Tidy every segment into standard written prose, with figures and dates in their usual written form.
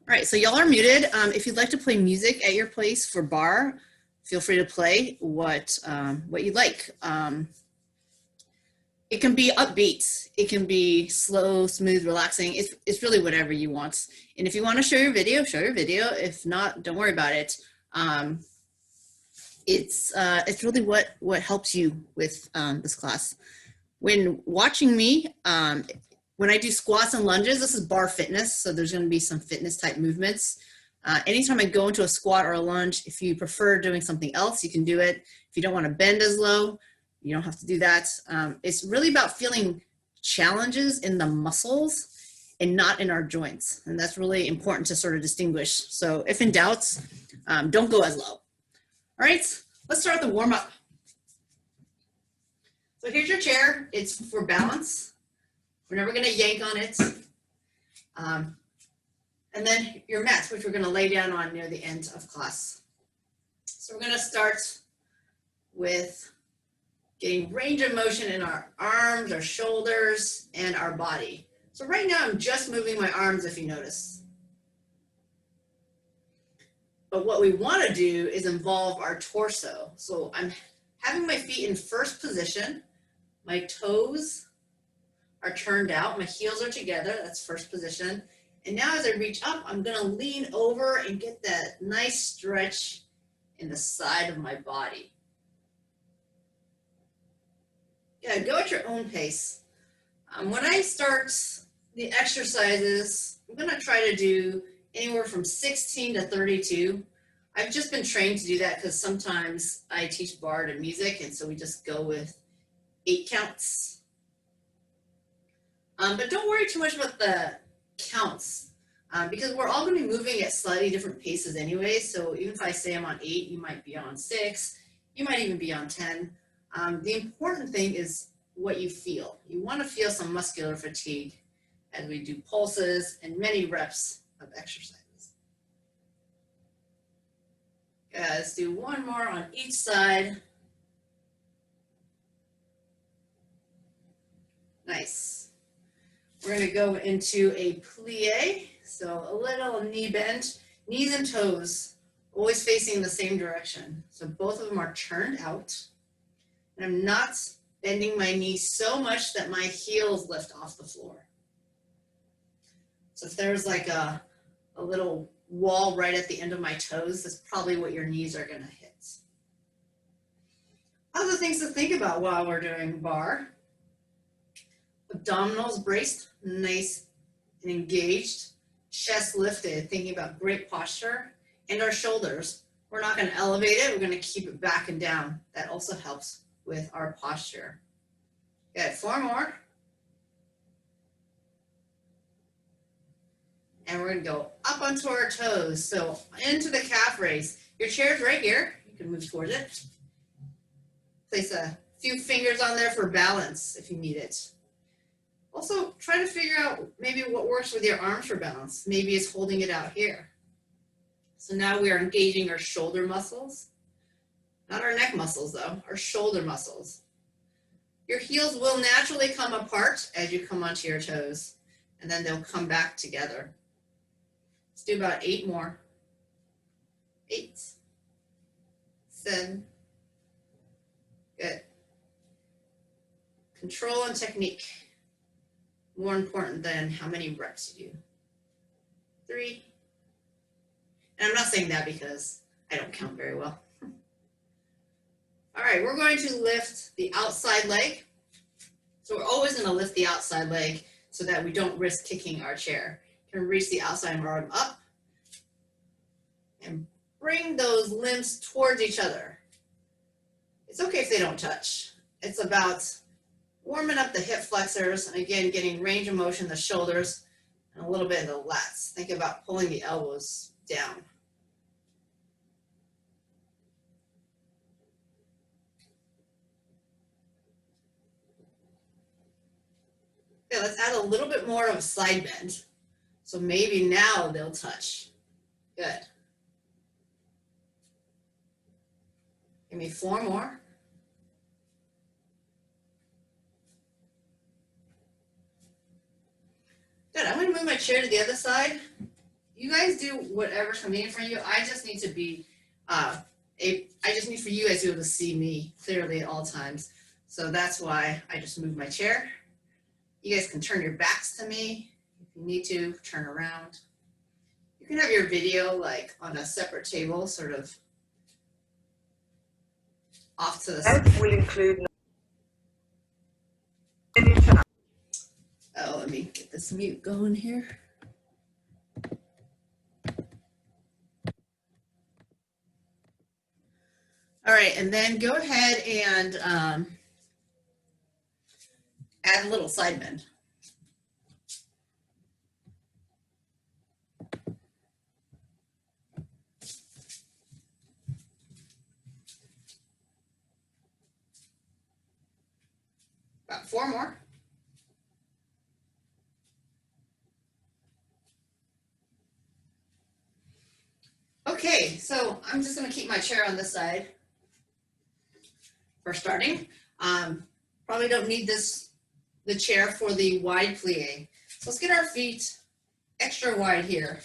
All right, so y'all are muted. If you'd like to play music at your place for bar, feel free to play what you like. It can be upbeat. It can be slow, smooth, relaxing. It's really whatever you want. And if you want to show your video, show your video. If not, don't worry about it. It's really what helps you with this class. When watching me, when I do squats and lunges, this is Barre Fitness, so there's going to be some fitness type movements. Anytime I go into a squat or a lunge, if you prefer doing something else, you can do it. If you don't want to bend as low, you don't have to do that. It's really about feeling challenges in the muscles and not in our joints. And that's really important to sort of distinguish. So if in doubt, don't go as low. All right, let's start the warm up. So here's your chair. It's for balance. We're never going to yank on it. And then your mats, which we're going to lay down on near the end of class. So we're going to start with getting range of motion in our arms, our shoulders, and our body. So right now I'm just moving my arms, if you notice. But what we want to do is involve our torso. So I'm having my feet in first position. My toes are turned out. My heels are together. That's first position. And now as I reach up, I'm going to lean over and get that nice stretch in the side of my body. Yeah, go at your own pace. When I start the exercises, I'm going to try to do anywhere from 16 to 32. I've just been trained to do that because sometimes I teach barre to music, and so we just go with 8 counts. But don't worry too much about the counts because we're all going to be moving at slightly different paces anyway. So even if I say I'm on 8, you might be on 6. You might even be on 10. The important thing is what you feel. You want to feel some muscular fatigue as we do pulses and many reps of exercises. Okay, let's do one more on each side. Nice. We're going to go into a plie, so a little knee bend, knees and toes, always facing the same direction. So both of them are turned out. And I'm not bending my knees so much that my heels lift off the floor. So if there's like a little wall right at the end of my toes, that's probably what your knees are going to hit. Other things to think about while we're doing barre. Abdominals braced, nice and engaged. Chest lifted, thinking about great posture. And our shoulders. We're not going to elevate it. We're going to keep it back and down. That also helps with our posture. Good, 4 more. And we're going to go up onto our toes. So into the calf raise. Your chair's right here. You can move towards it. Place a few fingers on there for balance if you need it. Also, try to figure out maybe what works with your arms for balance. Maybe it's holding it out here. So now we are engaging our shoulder muscles. Not our neck muscles though, our shoulder muscles. Your heels will naturally come apart as you come onto your toes, and then they'll come back together. Let's do about 8 more. 8, 7, good. Control and technique, more important than how many reps you do. 3, and I'm not saying that because I don't count very well. All right, we're going to lift the outside leg. So we're always going to lift the outside leg so that we don't risk kicking our chair. You can reach the outside arm up and bring those limbs towards each other. It's okay if they don't touch. It's about warming up the hip flexors and again, getting range of motion in the shoulders and a little bit in the lats. Think about pulling the elbows down. Okay, let's add a little bit more of a side bend. So maybe now they'll touch. Good. Give me 4 more. Good, I'm gonna move my chair to the other side. you guys do whatever's convenient for you. I just need to be, I just need for you guys to be able to see me clearly at all times. So that's why I just move my chair. You guys can turn your backs to me if you need to, turn around. You can have your video like on a separate table, sort of off to the side. Will include. Oh, let me get this mute going here. All right, and then go ahead and add a little side bend. About 4 more. Okay, so I'm just going to keep my chair on this side for starting. Probably don't need the chair for the wide plie. So let's get our feet extra wide here.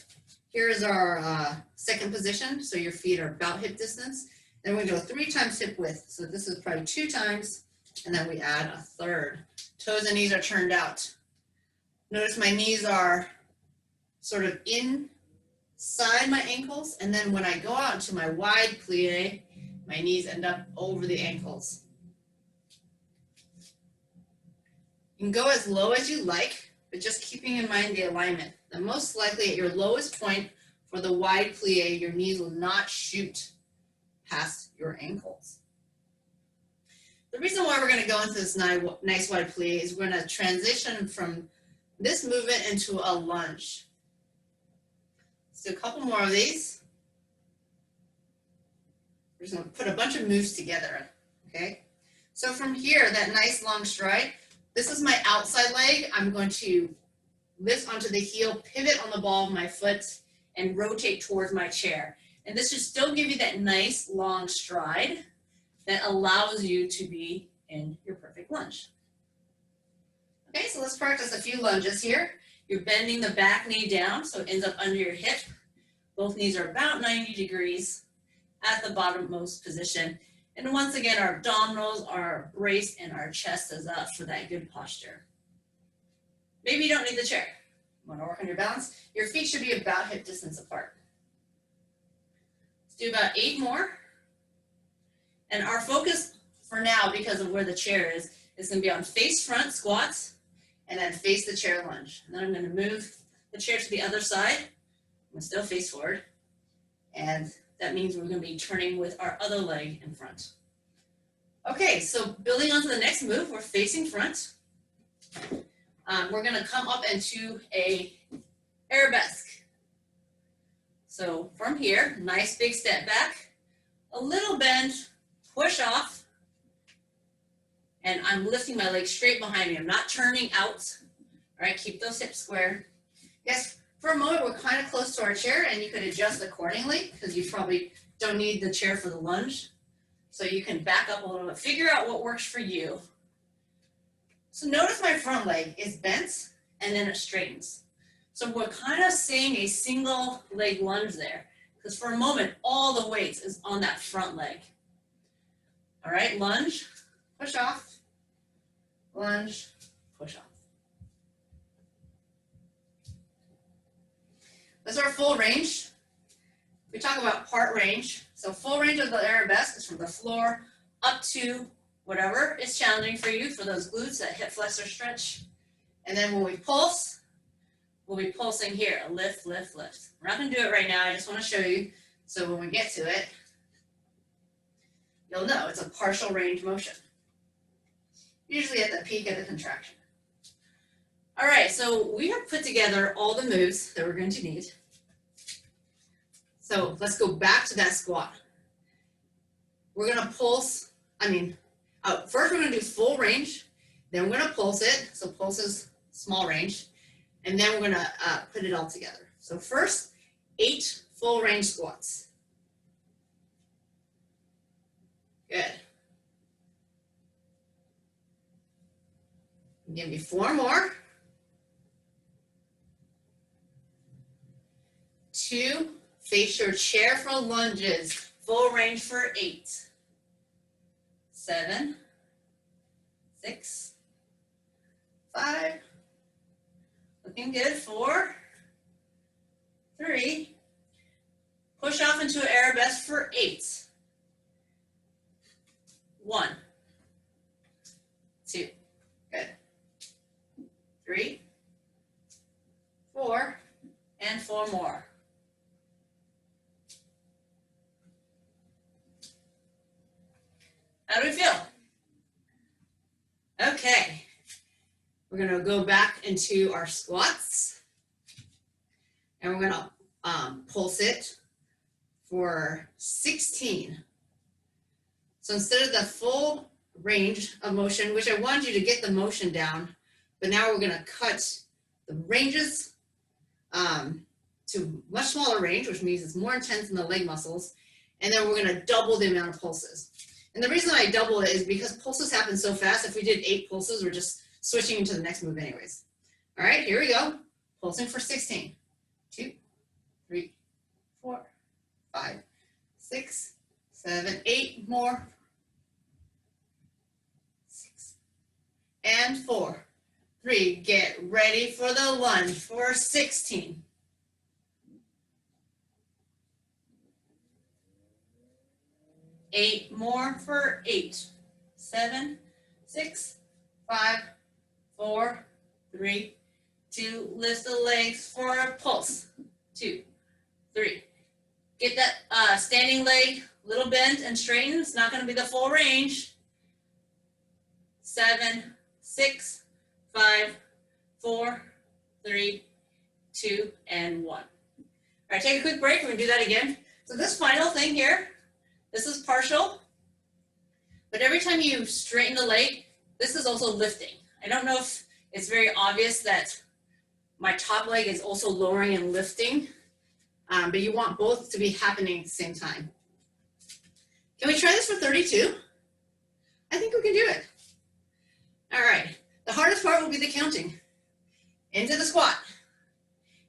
Here is our second position. So your feet are about hip distance. Then we go 3 times hip width. So this is probably 2 times, and then we add a third. Toes and knees are turned out. Notice my knees are sort of inside my ankles, and then when I go out to my wide plie, my knees end up over the ankles. You can go as low as you like, but just keeping in mind the alignment. And most likely at your lowest point for the wide plie, your knees will not shoot past your ankles. The reason why we're going to go into this nice wide plie is we're going to transition from this movement into a lunge. Let's do a couple more of these. We're just going to put a bunch of moves together, okay? So from here, that nice long stride, this is my outside leg. I'm going to lift onto the heel, pivot on the ball of my foot, and rotate towards my chair. And this should still give you that nice long stride that allows you to be in your perfect lunge. Okay, so let's practice a few lunges here. You're bending the back knee down so it ends up under your hip. Both knees are about 90 degrees at the bottommost position. And once again, our abdominals are braced and our chest is up for that good posture. Maybe you don't need the chair. You want to work on your balance? Your feet should be about hip distance apart. Let's do about 8 more. And our focus for now, because of where the chair is going to be on face front squats and then face the chair lunge. And then I'm going to move the chair to the other side. I'm going to still face forward. And that means we're going to be turning with our other leg in front. Okay, so building on to the next move, we're facing front. We're going to come up into a arabesque. So from here, nice big step back, a little bend, push off, and I'm lifting my legs straight behind me. I'm not turning out. All right, keep those hips square. Yes, for a moment, we're kind of close to our chair, and you could adjust accordingly because you probably don't need the chair for the lunge. So you can back up a little bit, figure out what works for you. So notice my front leg is bent and then it straightens. So we're kind of seeing a single leg lunge there because for a moment, all the weight is on that front leg. All right, lunge, push off, lunge, push off. That's our full range. We talk about part range. So full range of the arabesque is from the floor up to whatever is challenging for you for those glutes, that hip flexor stretch. And then when we pulse, we'll be pulsing here, a lift, lift, lift. We're not going to do it right now. I just want to show you. So when we get to it, you'll know it's a partial range motion, usually at the peak of the contraction. All right, so we have put together all the moves that we're going to need. So let's go back to that squat. We're going to pulse, first we're going to do full range, then we're going to pulse it. So pulse is small range, and then we're going to put it all together. So first, 8 full range squats. Good. Give me 4 more. 2, face your chair for lunges, full range for 8, 7, 6, 5, looking good, 4, 3, push off into arabesque for 8, 1, 2, good, 3, 4, and 4 more. How do we feel? Okay, we're gonna go back into our squats and we're gonna pulse it for 16. So instead of the full range of motion, which I wanted you to get the motion down, but now we're gonna cut the ranges to much smaller range, which means it's more intense in the leg muscles, and then we're gonna double the amount of pulses. And the reason I double it is because pulses happen so fast. If we did 8 pulses, we're just switching into the next move anyways. All right, here we go. Pulsing for 16. 2, 3, 4, 5, 6, 7, 8 more. 6 and 4, 3. Get ready for the lunge for 16. 8 more for 8, 7, 6, 5, 4, 3, 2. Lift the legs for a pulse. 2, 3. Get that standing leg a little bent and straightened. It's not going to be the full range. 7, 6, 5, 4, 3, 2, and 1. All right, take a quick break. We're going to do that again. So this final thing here, this is partial, but every time you straighten the leg, this is also lifting. I don't know if it's very obvious that my top leg is also lowering and lifting, but you want both to be happening at the same time. Can we try this for 32? I think we can do it. All right, the hardest part will be the counting. Into the squat.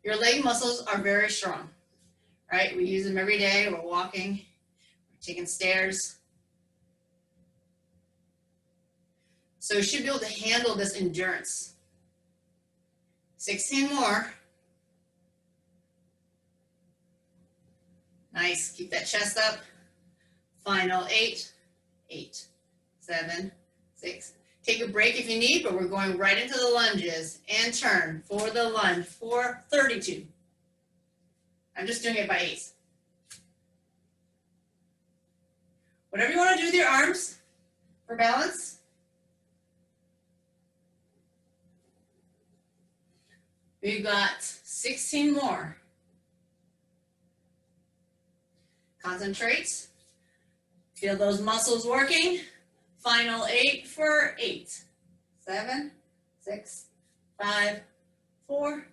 Your leg muscles are very strong, right? We use them every day. We're walking. Taking stairs. So you should be able to handle this endurance. 16 more. Nice, keep that chest up. Final 8, 8, 7, 6. Take a break if you need, but we're going right into the lunges and turn for the lunge for 32. I'm just doing it by 8. Whatever you want to do with your arms for balance. We've got 16 more. Concentrate. Feel those muscles working. Final 8 for 8, 7, 6, 5, 4,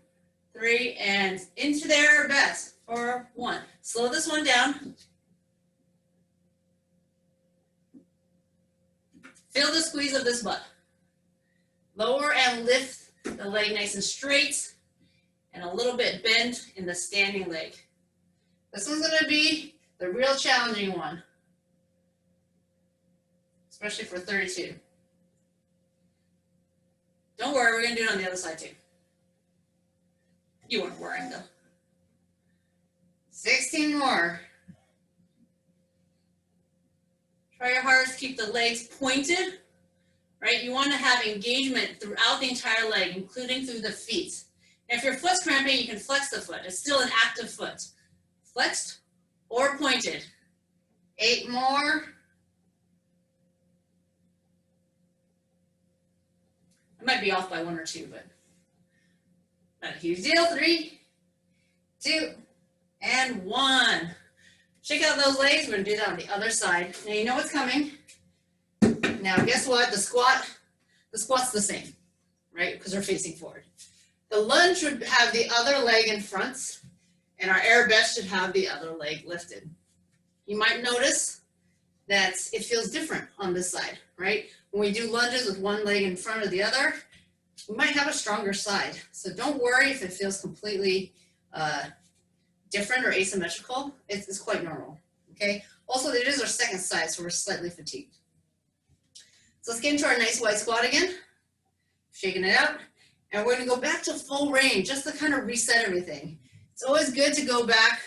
3, and into their best for 1. Slow this one down. Feel the squeeze of this butt. Lower and lift the leg nice and straight and a little bit bent in the standing leg. This one's going to be the real challenging one, especially for 32. Don't worry, we're going to do it on the other side too. You weren't worrying though. 16 more. Try your hardest to keep the legs pointed, right? You want to have engagement throughout the entire leg, including through the feet. And if your foot's cramping, you can flex the foot. It's still an active foot. Flexed or pointed. 8 more. I might be off by 1 or 2, but not a huge deal. 3, 2, and 1. Shake out those legs. We're going to do that on the other side. Now you know what's coming. Now guess what? The squat's the same, right? Because we're facing forward. The lunge would have the other leg in front, and our arabesque should have the other leg lifted. You might notice that it feels different on this side, right? When we do lunges with one leg in front of the other, we might have a stronger side. So don't worry if it feels completely different or asymmetrical, it's quite normal, okay? Also, it is our second side, so we're slightly fatigued. So let's get into our nice wide squat again. Shaking it out. And we're gonna go back to full range, just to kind of reset everything. It's always good to go back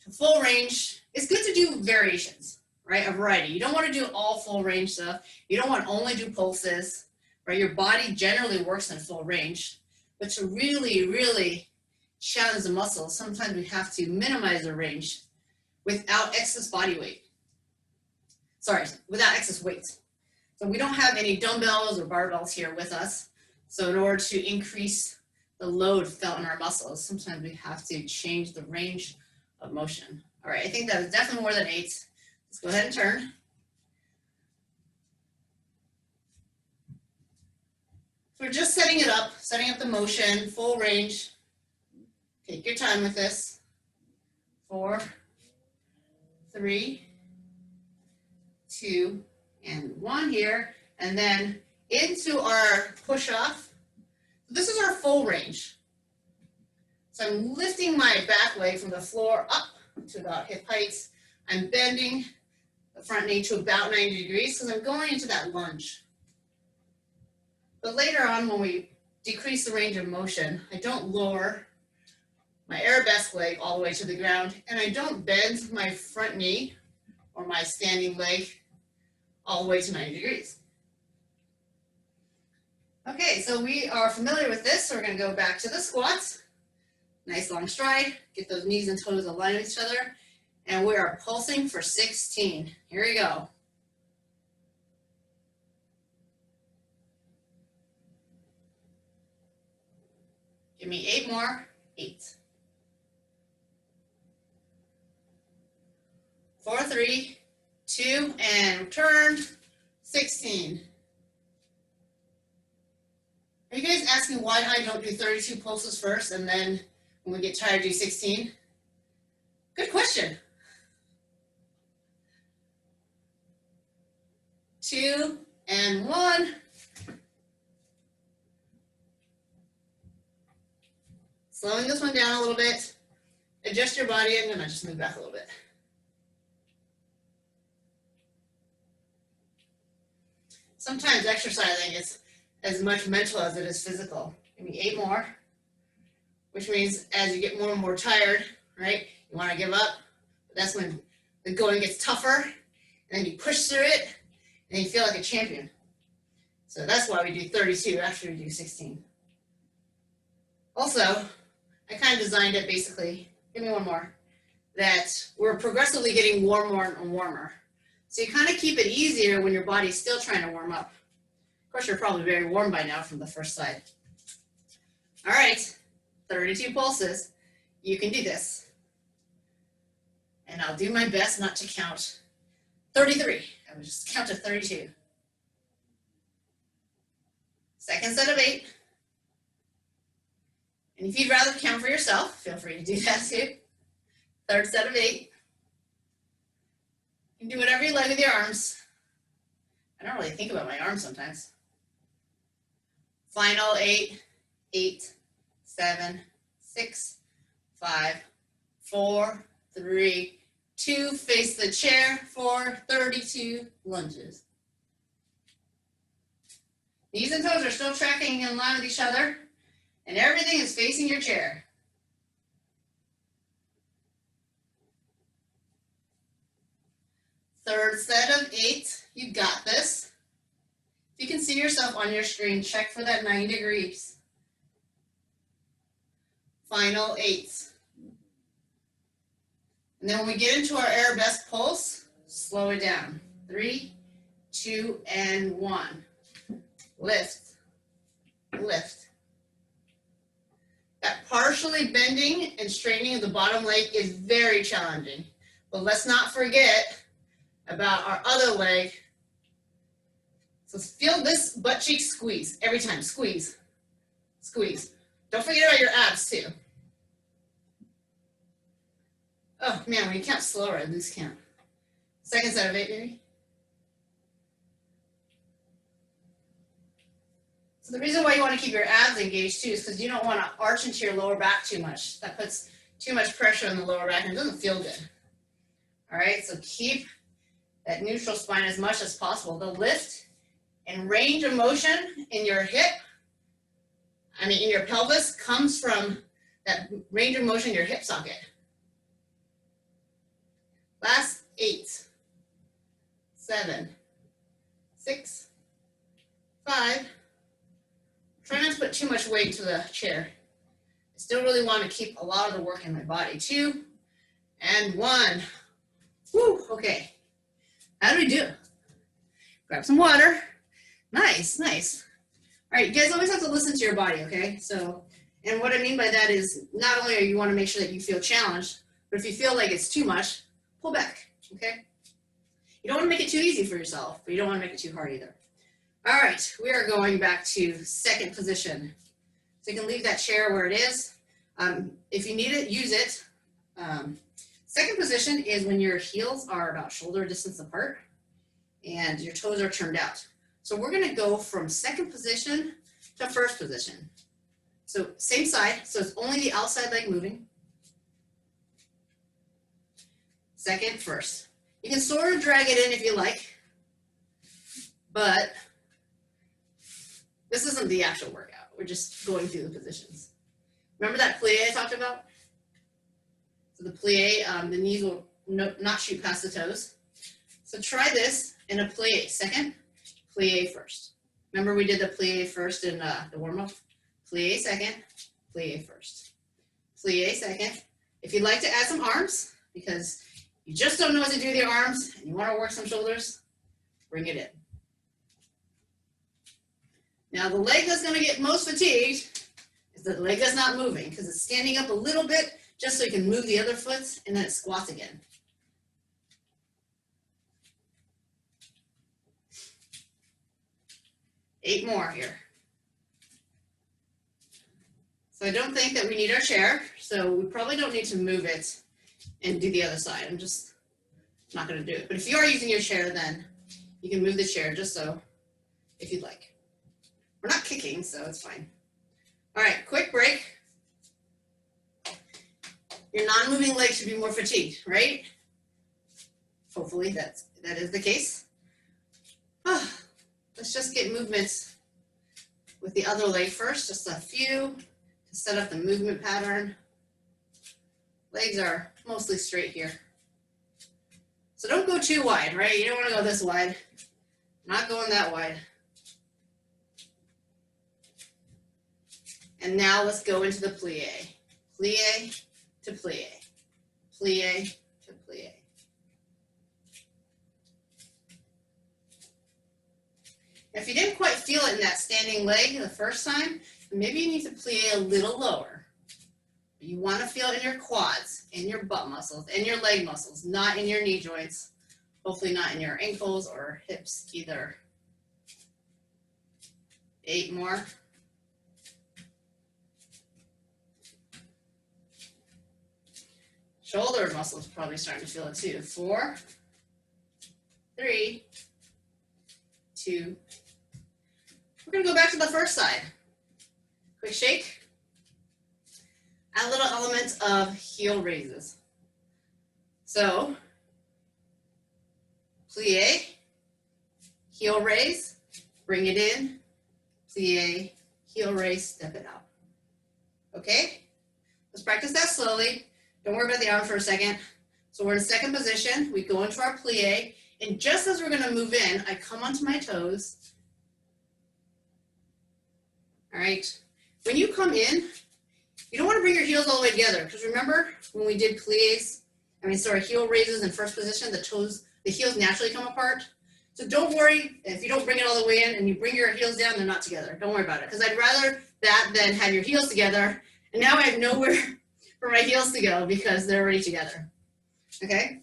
to full range. It's good to do variations, right? A variety. You don't want to do all full range stuff. You don't want to only do pulses, right? Your body generally works in full range, but to really, really challenge the muscles, sometimes we have to minimize the range without excess body weight. Sorry, without excess weight. So we don't have any dumbbells or barbells here with us. So in order to increase the load felt in our muscles, sometimes we have to change the range of motion. All right, I think that was definitely more than 8. Let's go ahead and turn. So we're just setting it up, setting up the motion, full range. Take your time with this. 4, 3, 2, and 1 here, and then into our push-off. This is our full range. So I'm lifting my back leg from the floor up to about hip height. I'm bending the front knee to about 90 degrees because I'm going into that lunge. But later on, when we decrease the range of motion, I don't lower my arabesque leg all the way to the ground, and I don't bend my front knee or my standing leg all the way to 90 degrees. Okay, so we are familiar with this, so we're going to go back to the squats. Nice long stride, get those knees and toes aligned with each other, and we are pulsing for 16. Here we go. Give me 8 more. 8. 4, 3, 2, and return. 16. Are you guys asking why I don't do 32 pulses first and then when we get tired do 16? Good question. 2 and 1. Slowing this one down a little bit. Adjust your body. I'm gonna just move back a little bit. Sometimes exercising is as much mental as it is physical. Give me 8 more, which means as you get more and more tired, right, you want to give up. But that's when the going gets tougher, and then you push through it, and you feel like a champion. So that's why we do 32 after we do 16. Also, I kind of designed it basically, give me 1 more, that we're progressively getting warmer and warmer. So you kind of keep it easier when your body's still trying to warm up. Of course, you're probably very warm by now from the first side. All right, 32 pulses. You can do this. And I'll do my best not to count 33. I will just count to 32. Second set of 8. And if you'd rather count for yourself, feel free to do that too. Third set of 8. You can do whatever you like with your arms. I don't really think about my arms sometimes. Final 8, 8, 7, 6, 5, 4, 3, 2, face the chair for 32 lunges. Knees and toes are still tracking in line with each other, and everything is facing your chair. Third set of 8, you got this. If you can see yourself on your screen, check for that 90 degrees. Final 8. And then when we get into our arabesque pulse, slow it down. 3, 2, and 1. Lift, lift. That partially bending and straightening of the bottom leg is very challenging. But let's not forget about our other leg. So feel this butt cheek squeeze every time. Squeeze, squeeze. Don't forget about your abs too. Oh man, when you count slower, I lose count. Second set of 8, maybe. So the reason why you want to keep your abs engaged too is because you don't want to arch into your lower back too much. That puts too much pressure on the lower back and it doesn't feel good. All right, so keep that neutral spine as much as possible. The lift and range of motion in your hip, in your pelvis, comes from that range of motion in your hip socket. Last 8, 7, 6, 5. Try not to put too much weight to the chair. I still really want to keep a lot of the work in my body. 2 and 1. Woo, okay. How do we do? Grab some water. Nice, nice. All right, you guys always have to listen to your body, okay? So, and what I mean by that is not only you want to make sure that you feel challenged, but if you feel like it's too much, pull back, okay? You don't want to make it too easy for yourself, but you don't want to make it too hard either. All right, we are going back to second position. So you can leave that chair where it is. If you need it, use it. Second position is when your heels are about shoulder distance apart and your toes are turned out. So we're gonna go from second position to first position. So same side, so it's only the outside leg moving. Second, first. You can sort of drag it in if you like, but this isn't the actual workout. We're just going through the positions. Remember that plie I talked about? So the plie, the knees will not shoot past the toes. So try this in a plie. Second, plie first. Remember we did the plie first in the warm-up? Plie second, plie first. Plie second. If you'd like to add some arms, because you just don't know what to do with your arms and you want to work some shoulders, bring it in. Now the leg that's going to get most fatigued is the leg that's not moving because it's standing up a little bit just so you can move the other foot and then it squats again. Eight more here. So I don't think that we need our chair, so we probably don't need to move it and do the other side. I'm just not going to do it. But if you are using your chair, then you can move the chair just so, if you'd like. We're not kicking, so it's fine. All right, quick break. Your non-moving leg should be more fatigued, right? Hopefully that is the case. Let's just get movements with the other leg first, just a few to set up the movement pattern. Legs are mostly straight here. So don't go too wide, right? You don't want to go this wide. Not going that wide. And now let's go into the plie. Plie to plie. Plie to plie. If you didn't quite feel it in that standing leg the first time, maybe you need to plie a little lower. You want to feel it in your quads, in your butt muscles, in your leg muscles, not in your knee joints. Hopefully not in your ankles or hips either. 8 more. Shoulder muscles probably starting to feel it too. 4, 3, 2. We're going to go back to the first side. Quick shake. Add a little element of heel raises. So, plie, heel raise, bring it in, plie, heel raise, step it out. Okay? Let's practice that slowly. Don't worry about the arm for a second. So we're in second position. We go into our plie, and just as we're going to move in, I come onto my toes. All right? When you come in, you don't want to bring your heels all the way together, because remember when we did plies, heel raises in first position, the heels naturally come apart. So don't worry if you don't bring it all the way in and you bring your heels down, they're not together. Don't worry about it, because I'd rather that than have your heels together, and now I have nowhere for my heels to go because they're already together. Okay?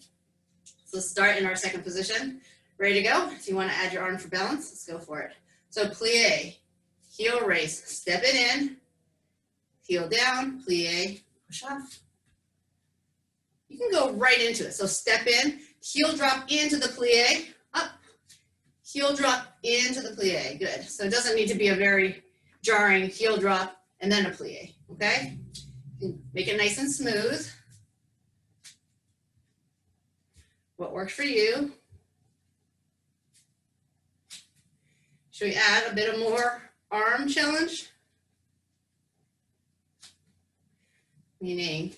So let's start in our second position. Ready to go? If you want to add your arm for balance, let's go for it. So plie, heel raise, step it in, heel down, plie, push off. You can go right into it. So step in, heel drop into the plie, up, heel drop into the plie. Good. So it doesn't need to be a very jarring heel drop and then a plie, okay? Make it nice and smooth. What works for you? Should we add a bit of more arm challenge? Meaning,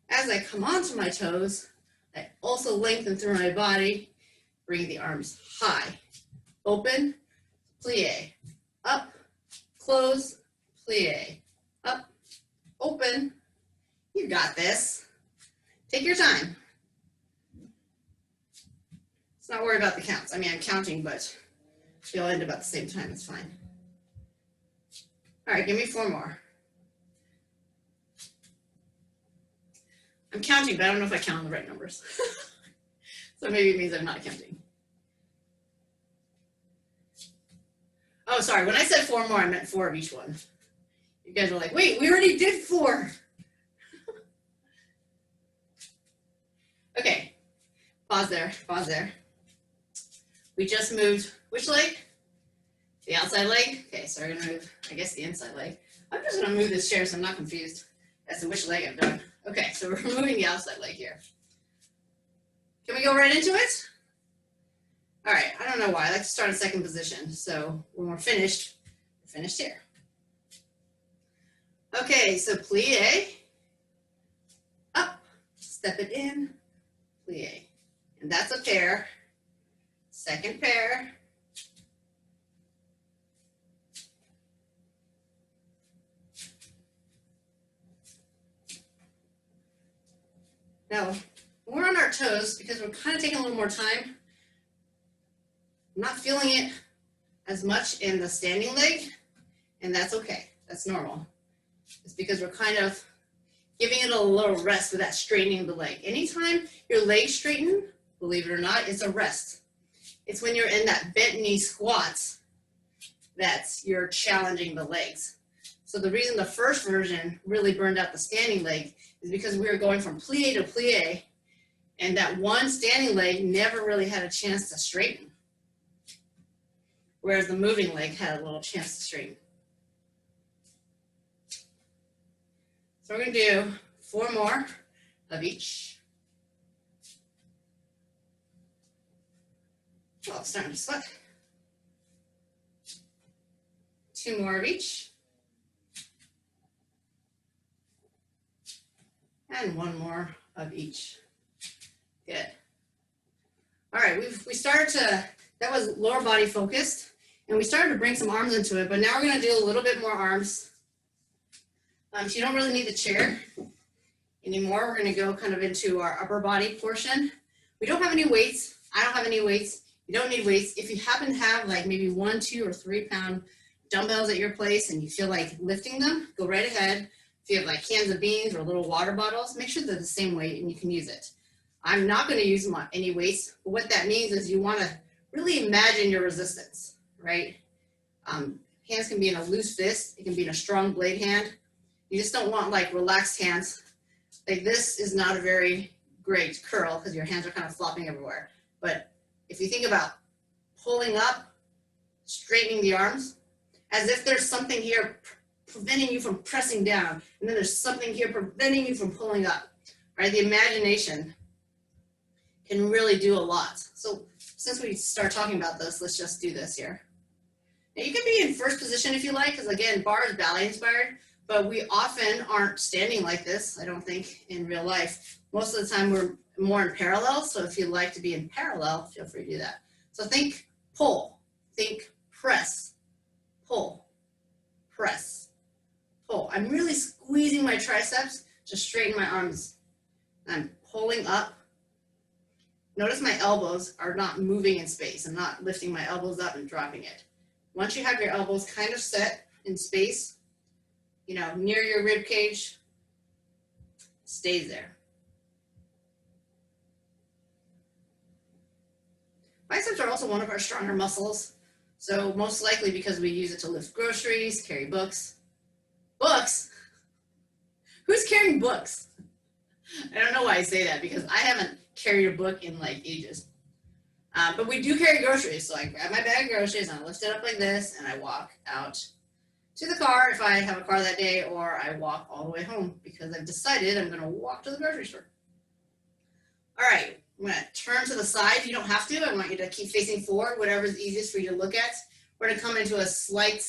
as I come onto my toes, I also lengthen through my body, bring the arms high, open, plie, up, close, plie, up, open. You got this. Take your time. Let's not worry about the counts. I mean, I'm counting, but you'll end about the same time. It's fine. All right, give me 4 more. I'm counting, but I don't know if I count the right numbers. So maybe it means I'm not counting. Oh, sorry. When I said 4 more, I meant 4 of each one. You guys were like, wait, we already did 4. Okay. Pause there. Pause there. We just moved which leg? The outside leg? Okay, so we're going to move, I guess, the inside leg. I'm just going to move this chair so I'm not confused as to which leg I've done. Okay, so we're moving the outside leg here. Can we go right into it? All right, I don't know why. I like to start in second position. So when we're finished here. Okay, so plie, up, step it in, plie. And that's a pair. Second pair. Now, when we're on our toes, because we're kind of taking a little more time, I'm not feeling it as much in the standing leg, and that's okay. That's normal. It's because we're kind of giving it a little rest with that straightening of the leg. Anytime your legs straighten, believe it or not, it's a rest. It's when you're in that bent knee squats that you're challenging the legs. So the reason the first version really burned out the standing leg is because we were going from plie to plie, and that one standing leg never really had a chance to straighten, whereas the moving leg had a little chance to straighten. So we're going to do 4 more of each. Oh, it's starting to sweat. 2 more of each. And 1 more of each. Good. All right, we started to, that was lower body focused, and we started to bring some arms into it, but now we're going to do a little bit more arms. So you don't really need the chair anymore. We're going to go kind of into our upper body portion. We don't have any weights. I don't have any weights. You don't need weights. If you happen to have like maybe 1, 2, or 3 pound dumbbells at your place and you feel like lifting them, go right ahead. If you have like cans of beans or little water bottles, make sure they're the same weight and you can use it. I'm not going to use any weights, but what that means is you want to really imagine your resistance, right? Hands can be in a loose fist. It can be in a strong blade hand. You just don't want like relaxed hands. Like this is not a very great curl because your hands are kind of flopping everywhere. But if you think about pulling up, straightening the arms, as if there's something here preventing you from pressing down, and then there's something here preventing you from pulling up, right? The imagination can really do a lot. So since we start talking about this, let's just do this here. Now you can be in first position if you like, because again, barre is ballet inspired, but we often aren't standing like this, I don't think, in real life. Most of the time we're more in parallel, so if you'd like to be in parallel, feel free to do that. So think pull, think press, pull, press, pull. I'm really squeezing my triceps to straighten my arms. I'm pulling up. Notice my elbows are not moving in space. I'm not lifting my elbows up and dropping it. Once you have your elbows kind of set in space, you know, near your rib cage, stays there. Biceps are also one of our stronger muscles. So most likely because we use it to lift groceries, carry books. Books? Who's carrying books? I don't know why I say that because I haven't carried a book in like ages. But we do carry groceries. So I grab my bag of groceries and I lift it up like this and I walk out to the car if I have a car that day, or I walk all the way home because I've decided I'm going to walk to the grocery store. All right, I'm going to turn to the side. You don't have to. I want you to keep facing forward, whatever is easiest for you to look at. We're going to come into a slight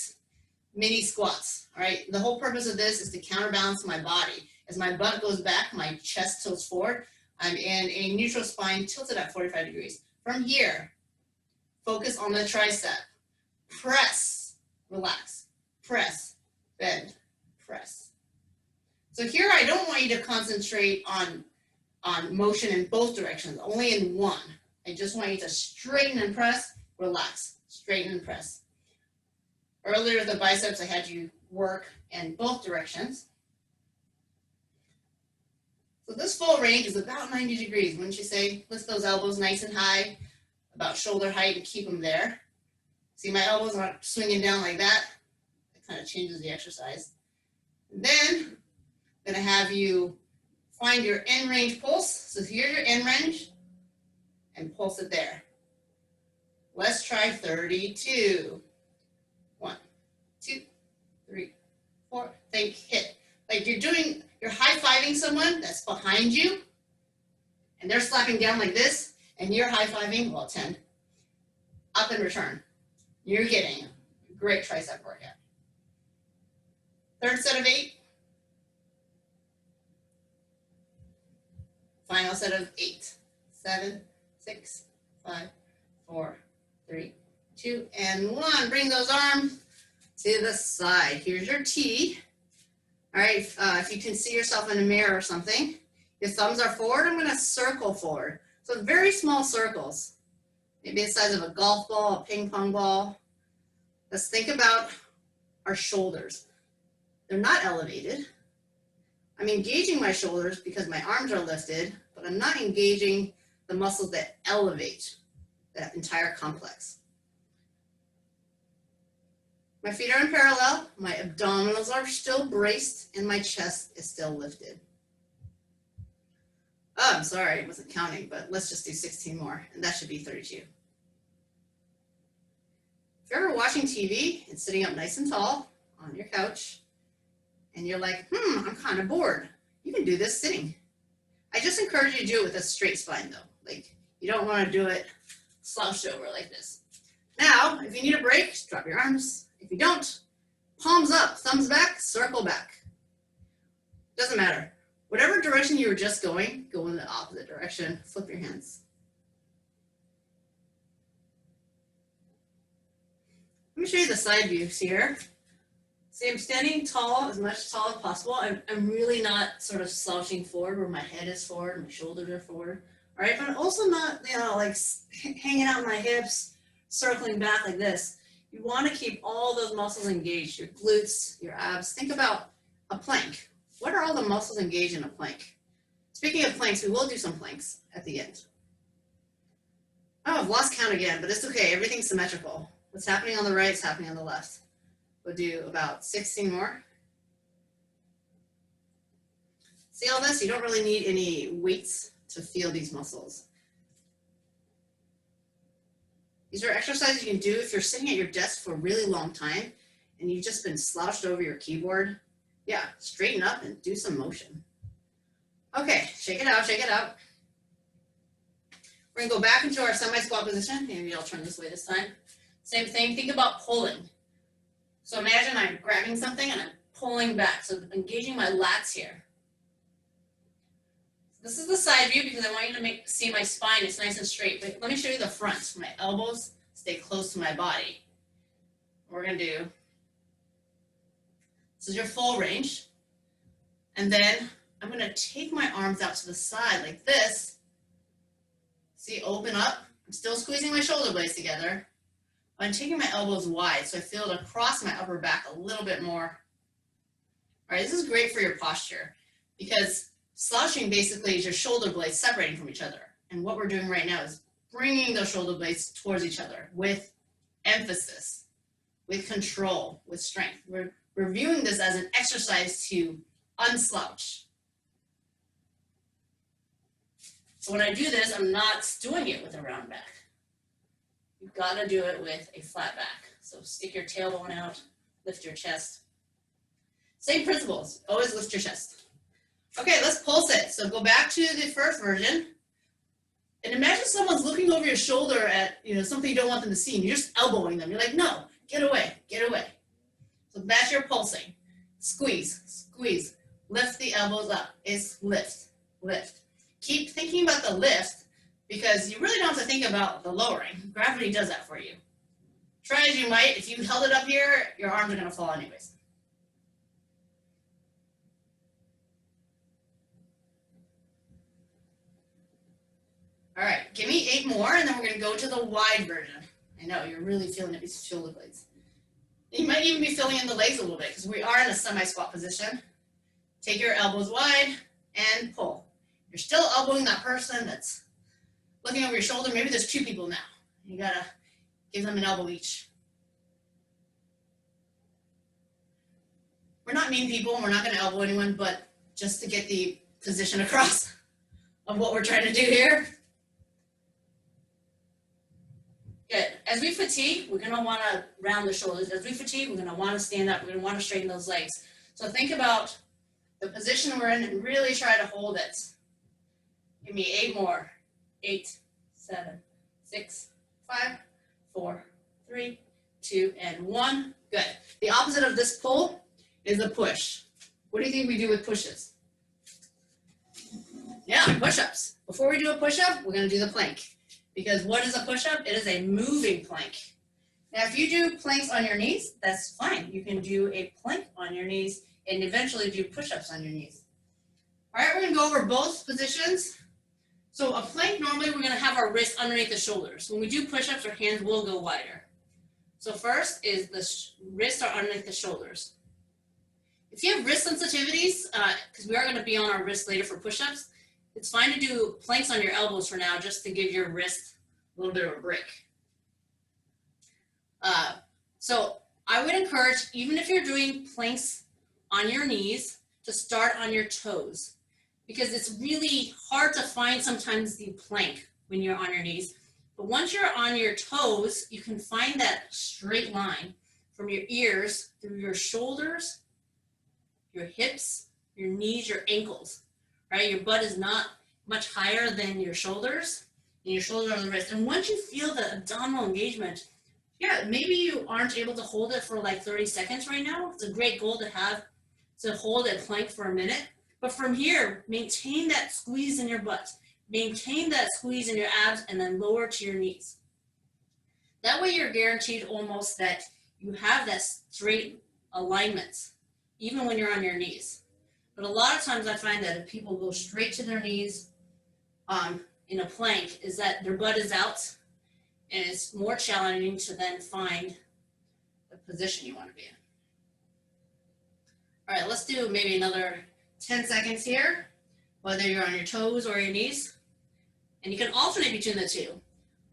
mini squats. All right, the whole purpose of this is to counterbalance my body. As my butt goes back, my chest tilts forward. I'm in a neutral spine tilted at 45 degrees. From here, focus on the tricep. Press, relax, press, bend, press. So here I don't want you to concentrate on motion in both directions, only in one. I just want you to straighten and press, relax, straighten and press. Earlier with the biceps, I had you work in both directions. So this full range is about 90 degrees, wouldn't you say? Lift those elbows nice and high, about shoulder height, and keep them there. See, my elbows aren't swinging down like that. It kind of changes the exercise. And then I'm going to have you find your end range pulse. So here's your end range, and pulse it there. Let's try 32. 1, 2, 3, 4. Think, hit. Like you're high-fiving someone that's behind you, and they're slapping down like this, and you're high-fiving, well, 10. Up and return. You're getting a great tricep workout. Third set of 8. Final set of 8. 7, 6, 5, 4, 3, 2, and 1. Bring those arms to the side. Here's your T. All right, if you can see yourself in a mirror or something, your thumbs are forward. I'm going to circle forward. So very small circles, maybe the size of a golf ball, a ping pong ball. Let's think about our shoulders. They're not elevated. I'm engaging my shoulders because my arms are lifted, but I'm not engaging the muscles that elevate that entire complex. My feet are in parallel, my abdominals are still braced, and my chest is still lifted. Oh, I'm sorry, I wasn't counting, but let's just do 16 more, and that should be 32. If you're ever watching TV and sitting up nice and tall on your couch, and you're like, I'm kind of bored, you can do this sitting. I just encourage you to do it with a straight spine, though. Like, you don't want to do it slouched over like this. Now, if you need a break, drop your arms. If you don't, palms up, thumbs back, circle back. Doesn't matter. Whatever direction you were just going, go in the opposite direction. Flip your hands. Let me show you the side views here. See, I'm standing tall, as much tall as possible. I'm really not sort of slouching forward where my head is forward, my shoulders are forward. All right, but I'm also not, like hanging out my hips, circling back like this. You want to keep all those muscles engaged, your glutes, your abs. Think about a plank. What are all the muscles engaged in a plank? Speaking of planks, we will do some planks at the end. Oh, I've lost count again, but it's okay. Everything's symmetrical. What's happening on the right is happening on the left. We'll do about 16 more. See all this? You don't really need any weights to feel these muscles. These are exercises you can do if you're sitting at your desk for a really long time and you've just been slouched over your keyboard. Yeah, straighten up and do some motion. Okay, shake it out, shake it out. We're gonna go back into our semi-squat position. Maybe I'll turn this way this time. Same thing, think about pulling. So imagine I'm grabbing something and I'm pulling back. So engaging my lats here. This is the side view because I want you to see my spine. It's nice and straight. But let me show you the front. My elbows stay close to my body. What we're going to do, this is your full range. And then I'm going to take my arms out to the side like this. See, open up. I'm still squeezing my shoulder blades together. But I'm taking my elbows wide so I feel it across my upper back a little bit more. All right, this is great for your posture because slouching basically is your shoulder blades separating from each other. And what we're doing right now is bringing those shoulder blades towards each other with emphasis, with control, with strength. We're viewing this as an exercise to unslouch. So when I do this, I'm not doing it with a round back. You've got to do it with a flat back. So stick your tailbone out, lift your chest. Same principles, always lift your chest. Okay, let's pulse it. So go back to the first version. And imagine someone's looking over your shoulder at something you don't want them to see, and you're just elbowing them. You're like, no, get away, get away. So that's your pulsing. Squeeze, squeeze, lift the elbows up. It's lift, lift. Keep thinking about the lift because you really don't have to think about the lowering. Gravity does that for you. Try as you might, if you held it up here, your arms are going to fall anyways. All right, give me 8 more, and then we're going to go to the wide version. I know, you're really feeling it with shoulder blades. You might even be feeling in the legs a little bit because we are in a semi-squat position. Take your elbows wide and pull. You're still elbowing that person that's looking over your shoulder. Maybe there's 2 people now. You got to give them an elbow each. We're not mean people. We're not going to elbow anyone, but just to get the position across of what we're trying to do here. Good. As we fatigue, we're going to want to round the shoulders. As we fatigue, we're going to want to stand up. We're going to want to straighten those legs. So think about the position we're in and really try to hold it. Give me 8 more. 8, 7, 6, 5, 4, 3, 2, and 1. Good. The opposite of this pull is a push. What do you think we do with pushes? Yeah, push-ups. Before we do a push-up, we're going to do the plank. Because what is a push-up? It is a moving plank. Now, if you do planks on your knees, that's fine. You can do a plank on your knees and eventually do push-ups on your knees. All right, we're going to go over both positions. So a plank, normally we're going to have our wrists underneath the shoulders. When we do push-ups, our hands will go wider. So first is the wrists are underneath the shoulders. If you have wrist sensitivities, because we are going to be on our wrists later for push-ups, it's fine to do planks on your elbows for now, just to give your wrist a little bit of a break. So I would encourage, even if you're doing planks on your knees, to start on your toes, because it's really hard to find sometimes the plank when you're on your knees. But once you're on your toes, you can find that straight line from your ears through your shoulders, your hips, your knees, your ankles. Right, your butt is not much higher than your shoulders, and your shoulders are on the wrist. And once you feel the abdominal engagement, yeah, maybe you aren't able to hold it for like 30 seconds right now. It's a great goal to have, to hold a plank for a minute. But from here, maintain that squeeze in your butt. Maintain that squeeze in your abs and then lower to your knees. That way you're guaranteed almost that you have that straight alignment, even when you're on your knees. But a lot of times I find that if people go straight to their knees in a plank, is that their butt is out, and it's more challenging to then find the position you want to be in. All right, let's do maybe another 10 seconds here, whether you're on your toes or your knees. And you can alternate between the two.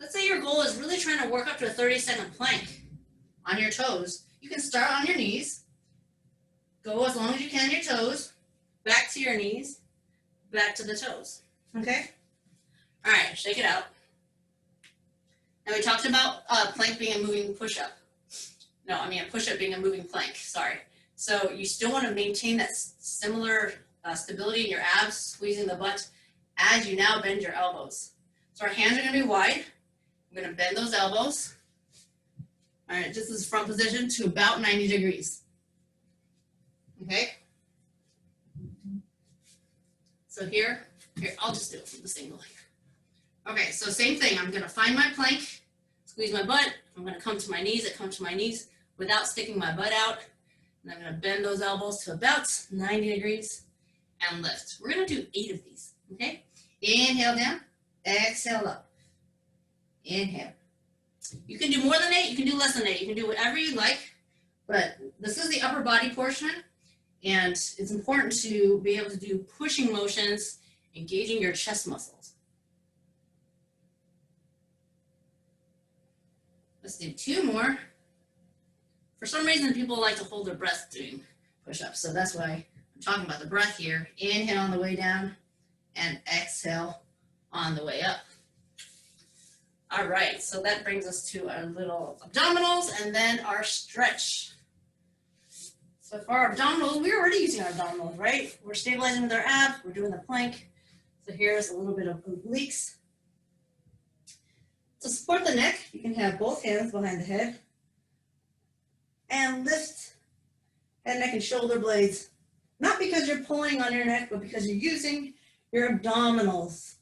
Let's say your goal is really trying to work up to a 30-second plank on your toes. You can start on your knees, go as long as you can on your toes, back to your knees, back to the toes, okay? All right, shake it out. Now we talked about plank being a moving push-up. No, I mean a push-up being a moving plank, sorry. So you still want to maintain that similar stability in your abs, squeezing the butt as you now bend your elbows. So our hands are going to be wide. I'm going to bend those elbows. All right, just this front position to about 90 degrees. Okay? So here, I'll just do it from the single here. Okay, so same thing. I'm going to find my plank, squeeze my butt. I'm going to come to my knees. I come to my knees without sticking my butt out. And I'm going to bend those elbows to about 90 degrees and lift. We're going to do 8 of these, okay? Inhale down, exhale up. Inhale. You can do more than 8, you can do less than 8. You can do whatever you like, but this is the upper body portion, and it's important to be able to do pushing motions, engaging your chest muscles. Let's do 2 more. For some reason, people like to hold their breath doing push-ups, so that's why I'm talking about the breath here. Inhale on the way down, and exhale on the way up. All right, so that brings us to our little abdominals and then our stretch. So for our abdominals, we're already using our abdominals, right? We're stabilizing with our abs, we're doing the plank. So here's a little bit of obliques. To support the neck, you can have both hands behind the head and lift head, neck, and shoulder blades. Not because you're pulling on your neck, but because you're using your abdominals.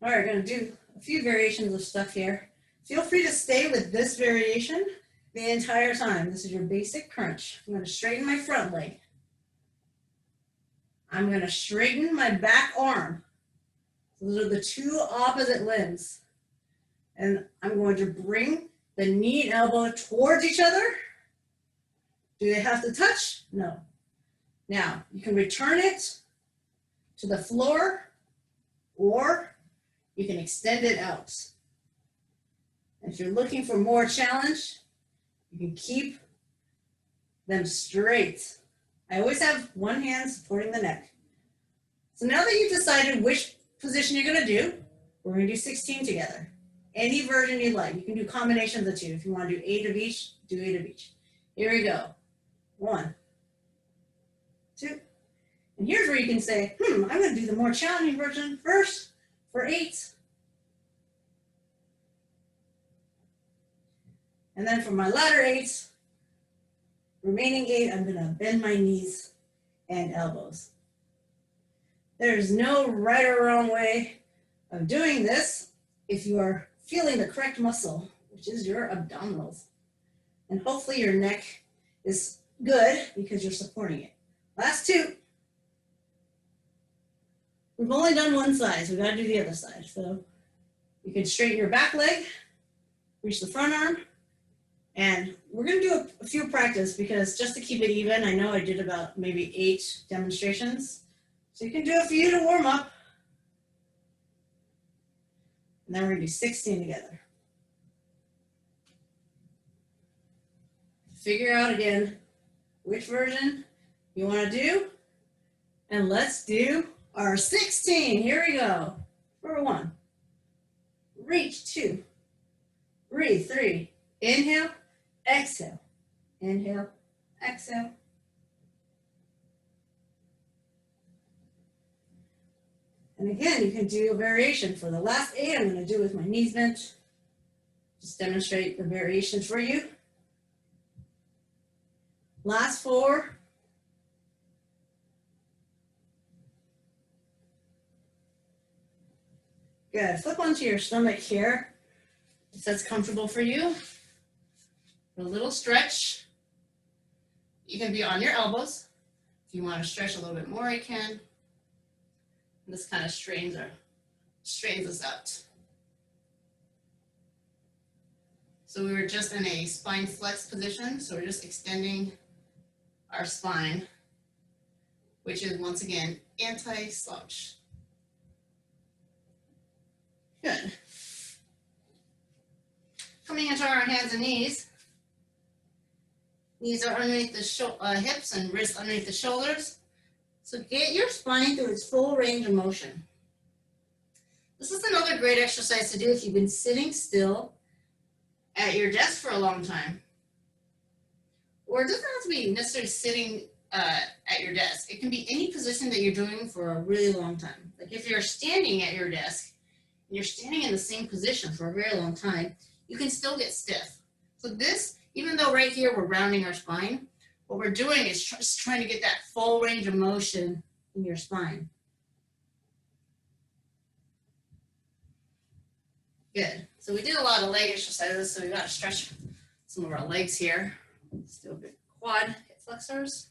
All right, we're gonna do a few variations of stuff here. Feel free to stay with this variation the entire time. This is your basic crunch. I'm gonna straighten my front leg. I'm gonna straighten my back arm. Those are the two opposite limbs. And I'm going to bring the knee and elbow towards each other. Do they have to touch? No. Now, you can return it to the floor, or you can extend it out. If you're looking for more challenge, you can keep them straight. I always have one hand supporting the neck. So now that you've decided which position you're gonna do, we're gonna do 16 together. Any version you like. You can do combinations of two. If you wanna do 8 of each, do 8 of each. Here we go. 1, 2. And here's where you can say, I'm gonna do the more challenging version first for 8. And then for my latter 8, remaining 8, I'm gonna bend my knees and elbows. There's no right or wrong way of doing this if you are feeling the correct muscle, which is your abdominals. And hopefully your neck is good because you're supporting it. Last 2. We've only done one side, so we gotta do the other side. So you can straighten your back leg, reach the front arm, and we're gonna do a few practice because just to keep it even, I know I did about maybe 8 demonstrations. So you can do a few to warm up. And then we're gonna do 16 together. Figure out again which version you wanna do. And let's do our 16. Here we go. For 1. Reach 2. Breathe 3. Inhale, exhale. Inhale, exhale. And again, you can do a variation. For the last 8, I'm going to do with my knees bent. Just demonstrate the variations for you. Last 4. Good. Flip onto your stomach here, if that's comfortable for you. A little stretch. You can be on your elbows. If you want to stretch a little bit more, you can. And this kind of straightens us out. So we were just in a spine flex position, so we're just extending our spine, which is once again anti-slouch. Good. Coming into our hands and knees. Knees are underneath the hips and wrists underneath the shoulders. So get your spine through its full range of motion. This is another great exercise to do if you've been sitting still at your desk for a long time. Or it doesn't have to be necessarily sitting at your desk. It can be any position that you're doing for a really long time. Like if you're standing at your desk and you're standing in the same position for a very long time, you can still get stiff. So this, even though right here we're rounding our spine, what we're doing is just trying to get that full range of motion in your spine. Good. So we did a lot of leg exercises, so we got to stretch some of our legs here. Let's do a bit quad hip flexors.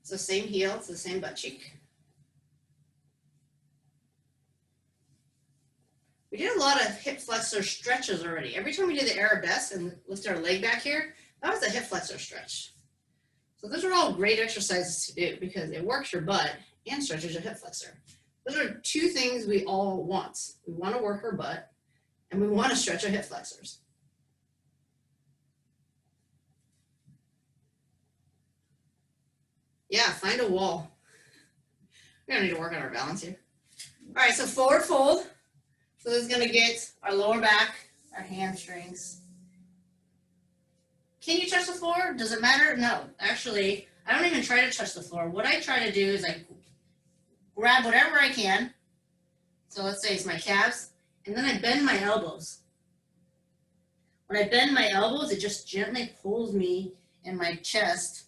So same heel, it's the same butt cheek. We did a lot of hip flexor stretches already. Every time we did the arabesque and lift our leg back here, that was a hip flexor stretch. So those are all great exercises to do because it works your butt and stretches your hip flexor. Those are 2 things we all want. We want to work our butt and we want to stretch our hip flexors. Yeah, find a wall. We don't need to work on our balance here. All right, so forward fold. So this is gonna get our lower back, our hamstrings. Can you touch the floor? Does it matter? No, actually, I don't even try to touch the floor. What I try to do is I grab whatever I can. So let's say it's my calves, and then I bend my elbows. When I bend my elbows, it just gently pulls me in my chest.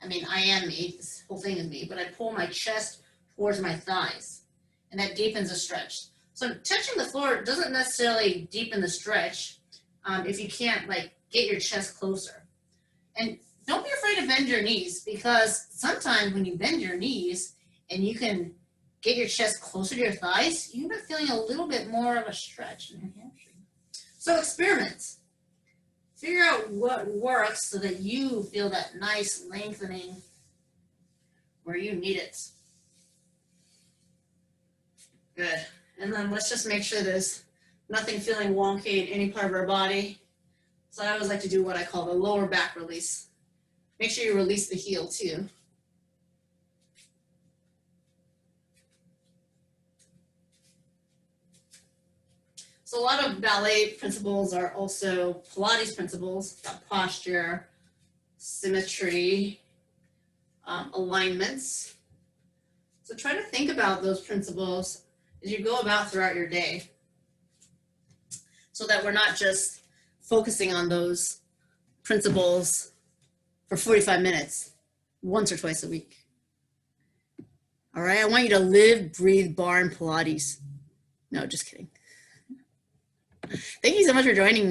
I mean, I am me, this whole thing is me, but I pull my chest towards my thighs, and that deepens the stretch. So touching the floor doesn't necessarily deepen the stretch if you can't like get your chest closer. And don't be afraid to bend your knees, because sometimes when you bend your knees and you can get your chest closer to your thighs, you end up feeling a little bit more of a stretch in your hamstring. So experiment. Figure out what works so that you feel that nice lengthening where you need it. Good. And then let's just make sure there's nothing feeling wonky in any part of our body. So I always like to do what I call the lower back release. Make sure you release the heel too. So a lot of ballet principles are also Pilates principles, got posture, symmetry, alignments. So try to think about those principles as you go about throughout your day, so that we're not just focusing on those principles for 45 minutes, once or twice a week. All right, I want you to live, breathe, barre, and Pilates. No, just kidding. Thank you so much for joining me.